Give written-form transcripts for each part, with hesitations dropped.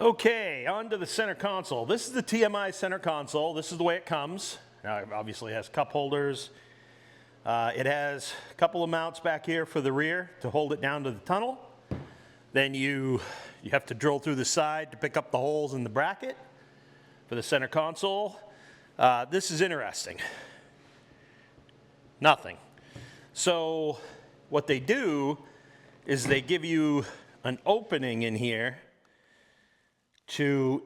Okay, on to the center console. This is the TMI Center Console. This is the way it comes. It obviously has cup holders. It has a couple of mounts back here for the rear to hold it down to the tunnel. Then you have to drill through the side to pick up the holes in the bracket for the center console. This is interesting. Nothing. So what they do is they give you an opening in here to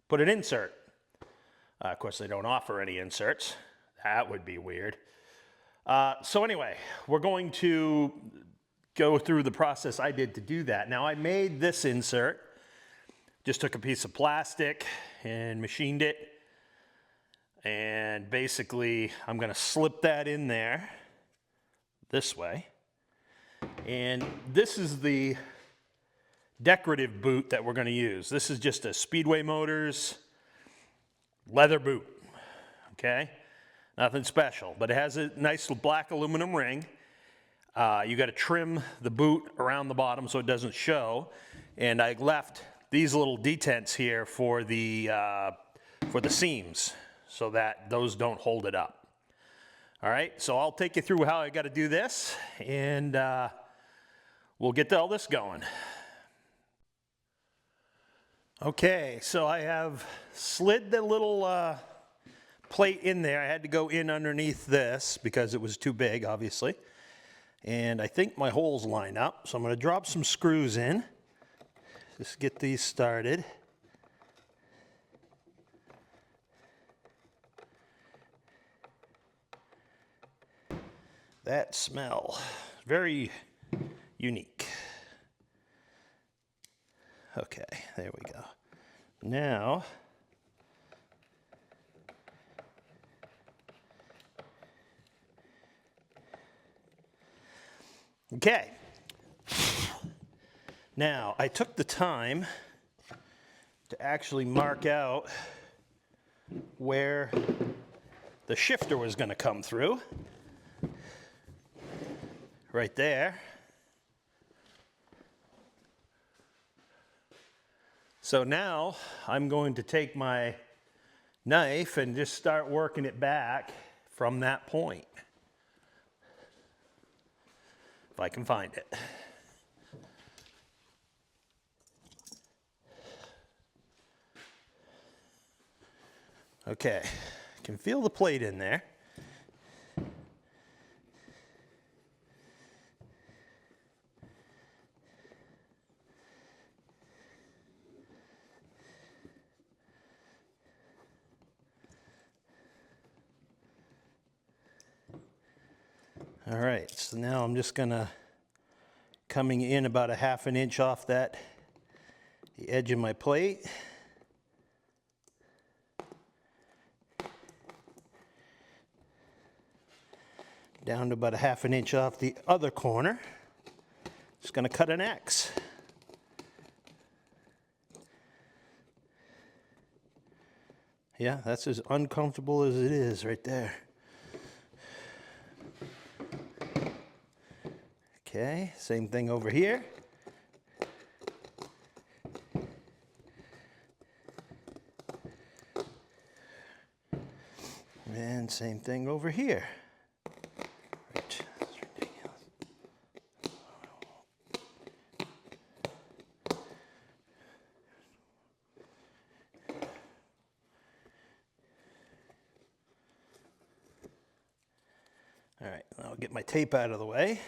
put an insert. Of course, they don't offer any inserts. That would be weird. So anyway, we're going to go through the process I did to do that. Now, I made this insert. Just took a piece of plastic and machined it. And basically, I'm going to slip that in there this way. And this is the decorative boot that we're going to use. This is just a Speedway Motors leather boot, okay? Nothing special, but it has a nice black aluminum ring. You got to trim the boot around the bottom so it doesn't show. And I left these little detents here for the seams so that those don't hold it up. All right, so I'll take you through how I got to do this, and we'll get all this going. Okay, so I have slid the little plate in there. I had to go in underneath this because it was too big, obviously. And I think my holes line up, so I'm going to drop some screws in. Just get these started. That smell, very unique. Okay, there we go. Now, okay. Now, I took the time to actually mark out where the shifter was going to come through. Right there. So now I'm going to take my knife and just start working it back from that point. If I can find it. Okay, I can feel the plate in there. All right, so now I'm just coming in about a ½ an inch off the edge of my plate. Down to about a ½ an inch off the other corner. Just gonna cut an X. Yeah, that's as uncomfortable as it is right there. Okay, same thing over here. And same thing over here. Right. That's ridiculous. All right, I'll get my tape out of the way.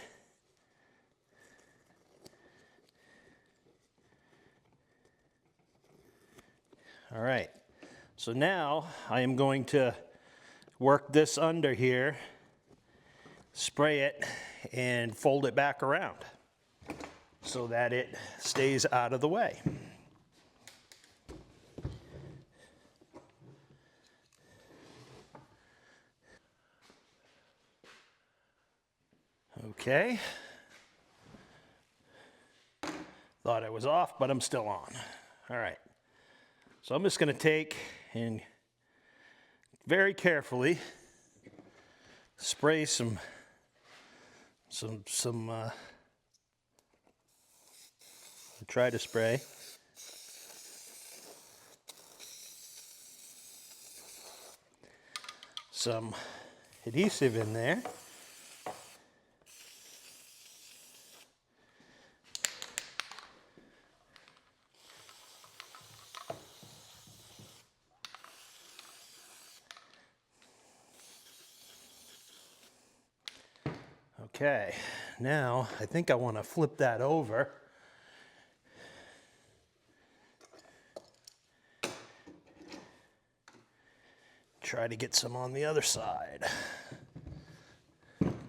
All right, so now I am going to work this under here, spray it, and fold it back around so that it stays out of the way. Okay. Thought I was off, but I'm still on. All right. So I'm just going to take and very carefully spray some try to spray some adhesive in there. Okay, now I think I want to flip that over. Try to get some on the other side.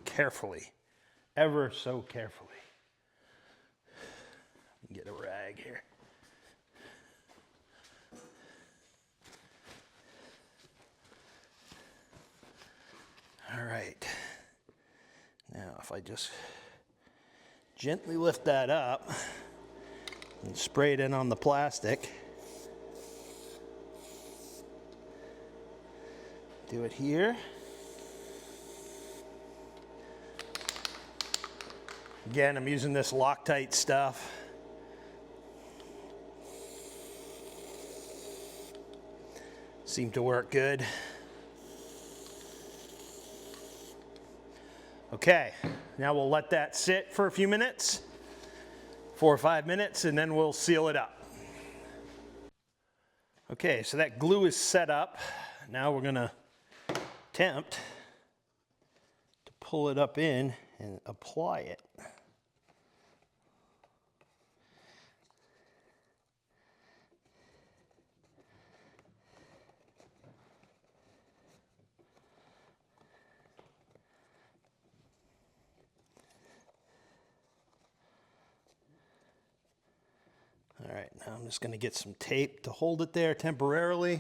Carefully, ever so carefully. Get a rag here. All right. Now, if I just gently lift that up and spray it in on the plastic, do it here. Again, I'm using this Loctite stuff. Seemed to work good. Okay, now we'll let that sit for a few minutes, 4 or 5 minutes, and then we'll seal it up. Okay, so that glue is set up. Now we're gonna attempt to pull it up in and apply it. All right, now I'm just going to get some tape to hold it there temporarily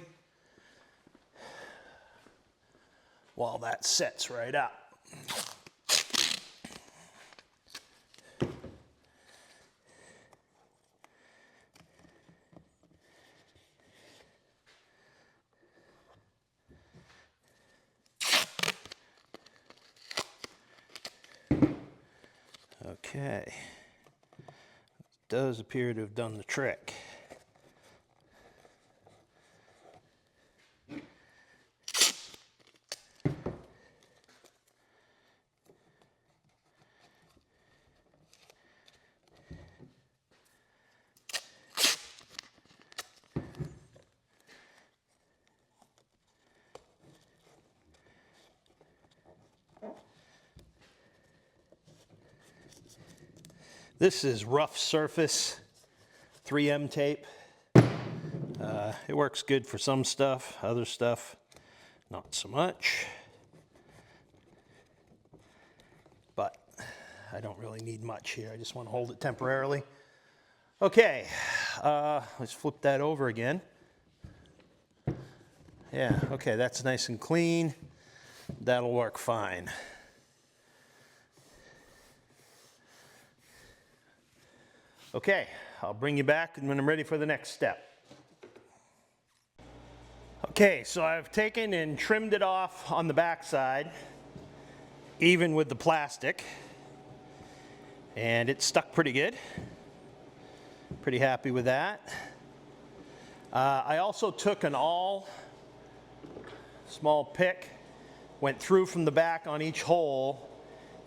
while that sets right up. Okay. Does appear to have done the trick. This is rough surface 3M tape. It works good for some stuff, other stuff not so much. But I don't really need much here. I just want to hold it temporarily. Okay, let's flip that over again. Yeah, okay, that's nice and clean. That'll work fine. Okay, I'll bring you back when I'm ready for the next step. Okay, so I've taken and trimmed it off on the back side, even with the plastic, and it stuck pretty good. Pretty happy with that. I also took an awl, small pick, went through from the back on each hole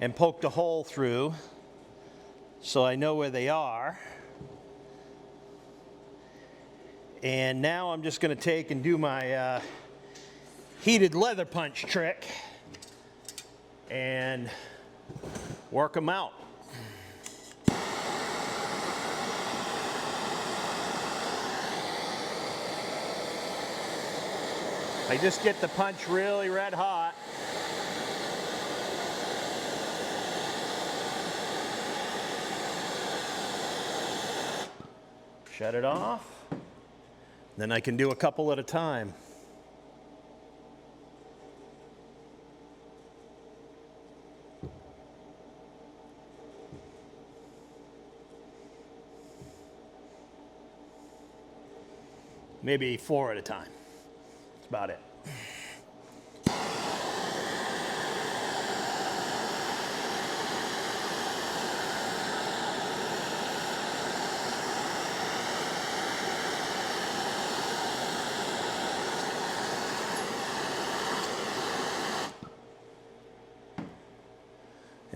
and poked a hole through, so I know where they are. And now I'm just going to take and do my heated leather punch trick and work them out. I just get the punch really red hot. Shut it off. Then I can do a couple at a time. Maybe 4 at a time. That's about it.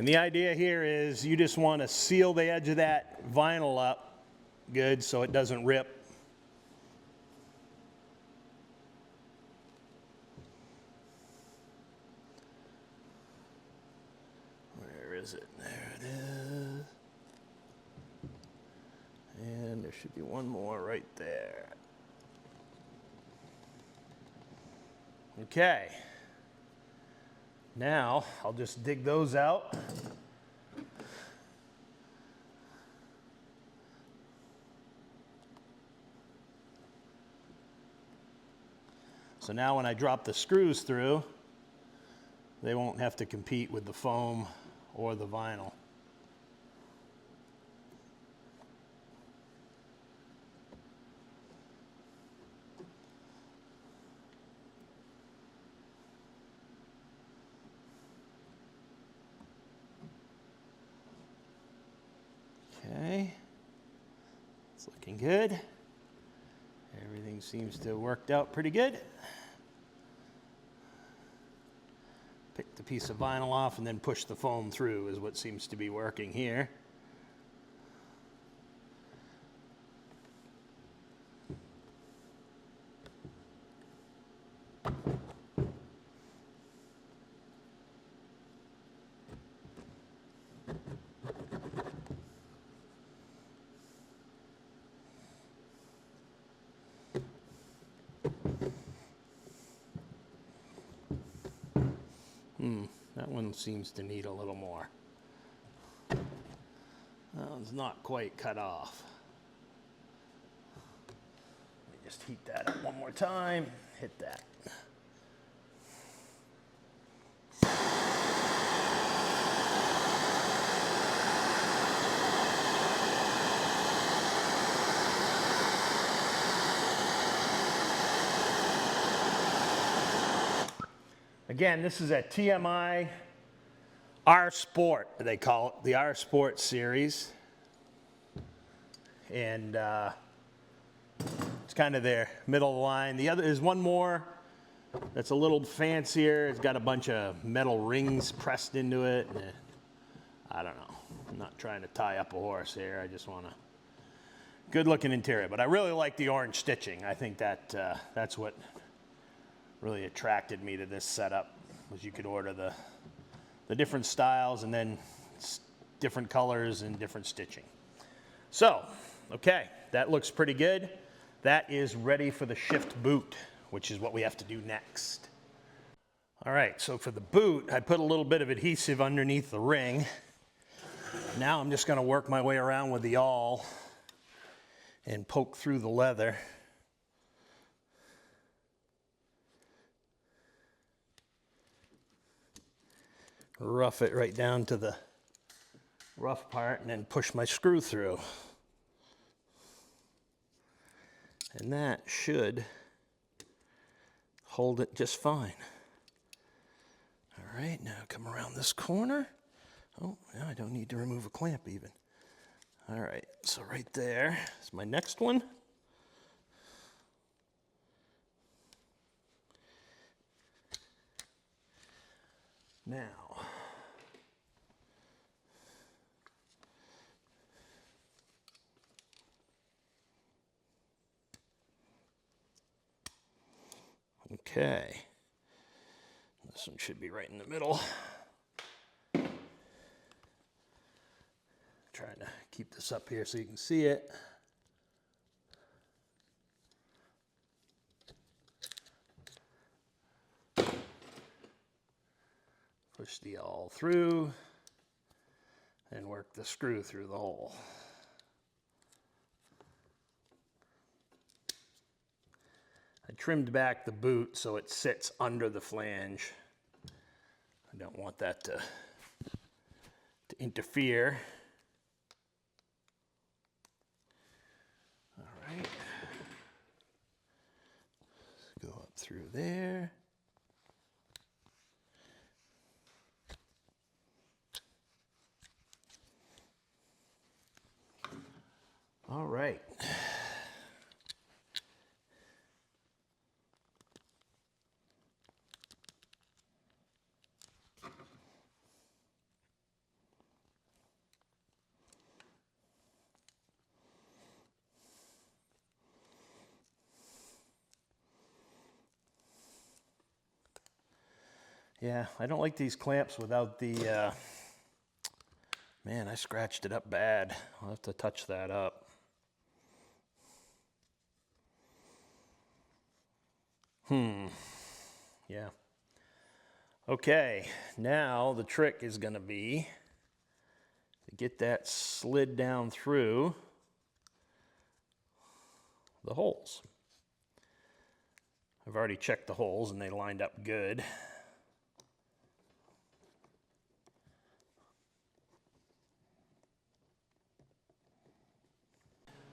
And the idea here is you just want to seal the edge of that vinyl up good so it doesn't rip. Where is it? There it is. And there should be one more right there. Okay. Now I'll just dig those out. So now when I drop the screws through, they won't have to compete with the foam or the vinyl. Okay, it's looking good. Everything seems to have worked out pretty good. Pick the piece of vinyl off and then push the foam through is what seems to be working here. That one seems to need a little more. That one's not quite cut off. Let me just heat that up one more time. Hit that. Again, this is a TMI R Sport, they call it, the R Sport series. And it's kind of their middle of the line. The other is one more that's a little fancier. It's got a bunch of metal rings pressed into it. I don't know. I'm not trying to tie up a horse here. I just want a good looking interior. But I really like the orange stitching. I think that that's what really attracted me to this setup, was you could order the different styles and then different colors and different stitching. So, okay, that looks pretty good. That is ready for the shift boot, which is what we have to do next. All right, so for the boot, I put a little bit of adhesive underneath the ring. Now I'm just gonna work my way around with the awl and poke through the leather. Rough it right down to the rough part and then push my screw through. And that should hold it just fine. All right, now come around this corner. Oh, now I don't need to remove a clamp even. All right, so right there is my next one. Now, okay, this one should be right in the middle. Trying to keep this up here so you can see it. Push the awl through and work the screw through the hole. I trimmed back the boot so it sits under the flange. I don't want that to interfere. All right. Let's go up through there. All right. Yeah, I don't like these clamps without the, man, I scratched it up bad. I'll have to touch that up. Yeah. Okay, now the trick is going to be to get that slid down through the holes. I've already checked the holes and they lined up good.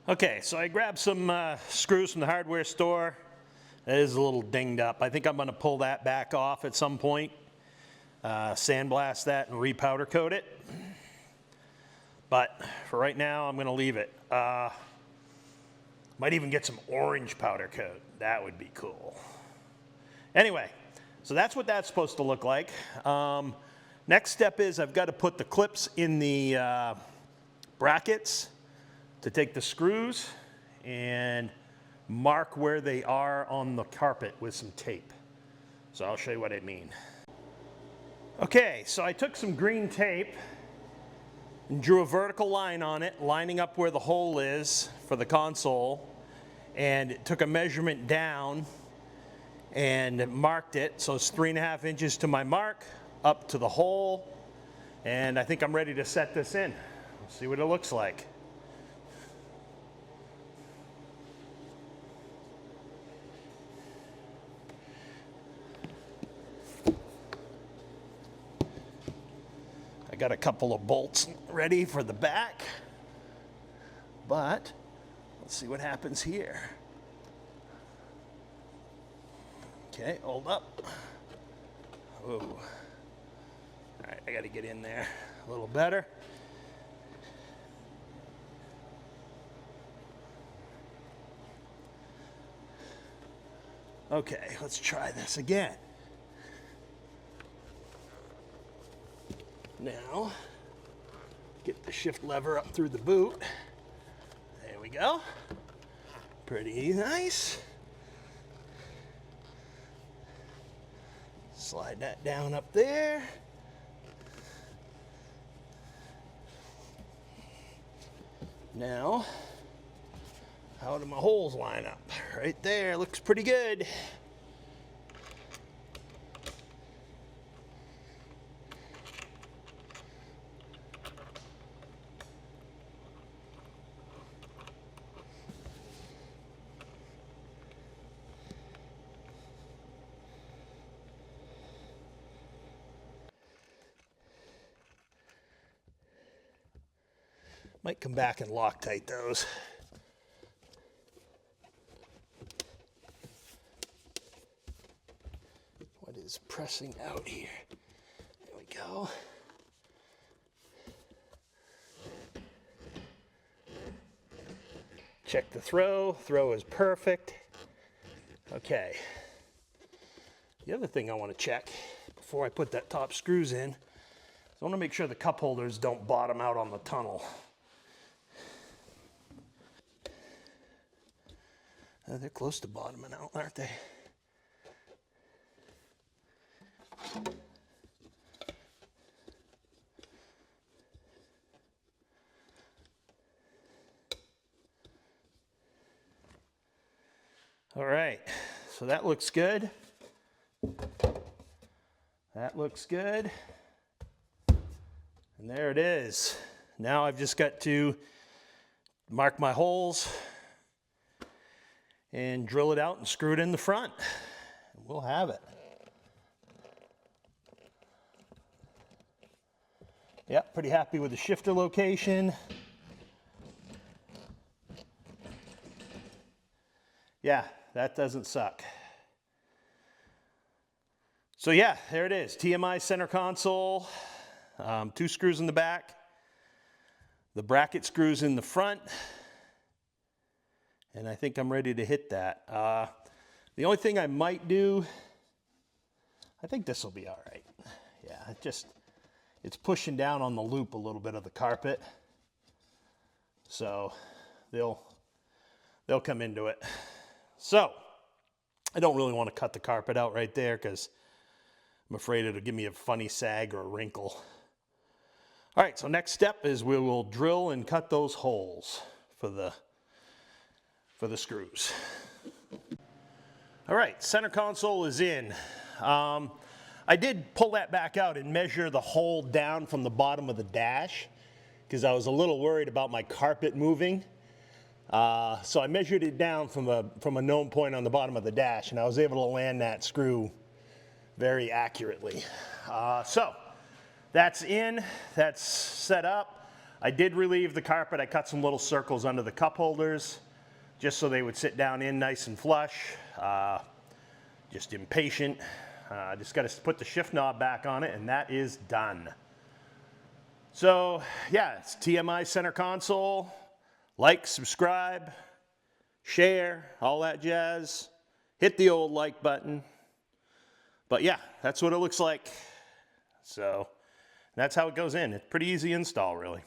Okay, so I grabbed some screws from the hardware store. It is a little dinged up. I think I'm going to pull that back off at some point, sandblast that and repowder coat it. But for right now, I'm going to leave it. Might even get some orange powder coat. That would be cool. Anyway, so that's what that's supposed to look like. Next step is I've got to put the clips in the brackets to take the screws and mark where they are on the carpet with some tape. So I'll show you what I mean. Okay, so I took some green tape and drew a vertical line on it, lining up where the hole is for the console, and took a measurement down and marked it. So it's 3.5 inches to my mark, up to the hole, and I think I'm ready to set this in. Let's see what it looks like. I got a couple of bolts ready for the back, but let's see what happens here. Okay, hold up. Whoa. All right, I got to get in there a little better. Okay, let's try this again. Now, get the shift lever up through the boot. There we go. Pretty nice. Slide that down up there. Now, how do my holes line up? Right there, looks pretty good. Might come back and Loctite those. What is pressing out here? There we go. Check the throw. Throw is perfect. Okay. The other thing I want to check before I put that top screws in is I want to make sure the cup holders don't bottom out on the tunnel. They're close to bottoming out, aren't they? All right, so that looks good. That looks good. And there it is. Now I've just got to mark my holes and drill it out and screw it in the front. We'll have it. Yep, pretty happy with the shifter location. Yeah, that doesn't suck. So yeah, there it is. TMI Center Console. 2 screws in the back. The bracket screws in the front. And I think I'm ready to hit that. The only thing I might do, I think this will be all right. Yeah, it's pushing down on the loop a little bit of the carpet. So they'll come into it. So I don't really want to cut the carpet out right there because I'm afraid it'll give me a funny sag or a wrinkle. All right, so next step is we will drill and cut those holes for the screws. All right, center console is in. I did pull that back out and measure the hole down from the bottom of the dash because I was a little worried about my carpet moving. So I measured it down from a known point on the bottom of the dash, and I was able to land that screw very accurately. So that's in, that's set up. I did relieve the carpet. I cut some little circles under the cup holders just so they would sit down in nice and flush. Just impatient. Just got to put the shift knob back on it, and that is done. So yeah, it's TMI Center Console. Like, subscribe, share, all that jazz. Hit the old like button. But yeah, that's what it looks like. So that's how it goes in. It's pretty easy install, really.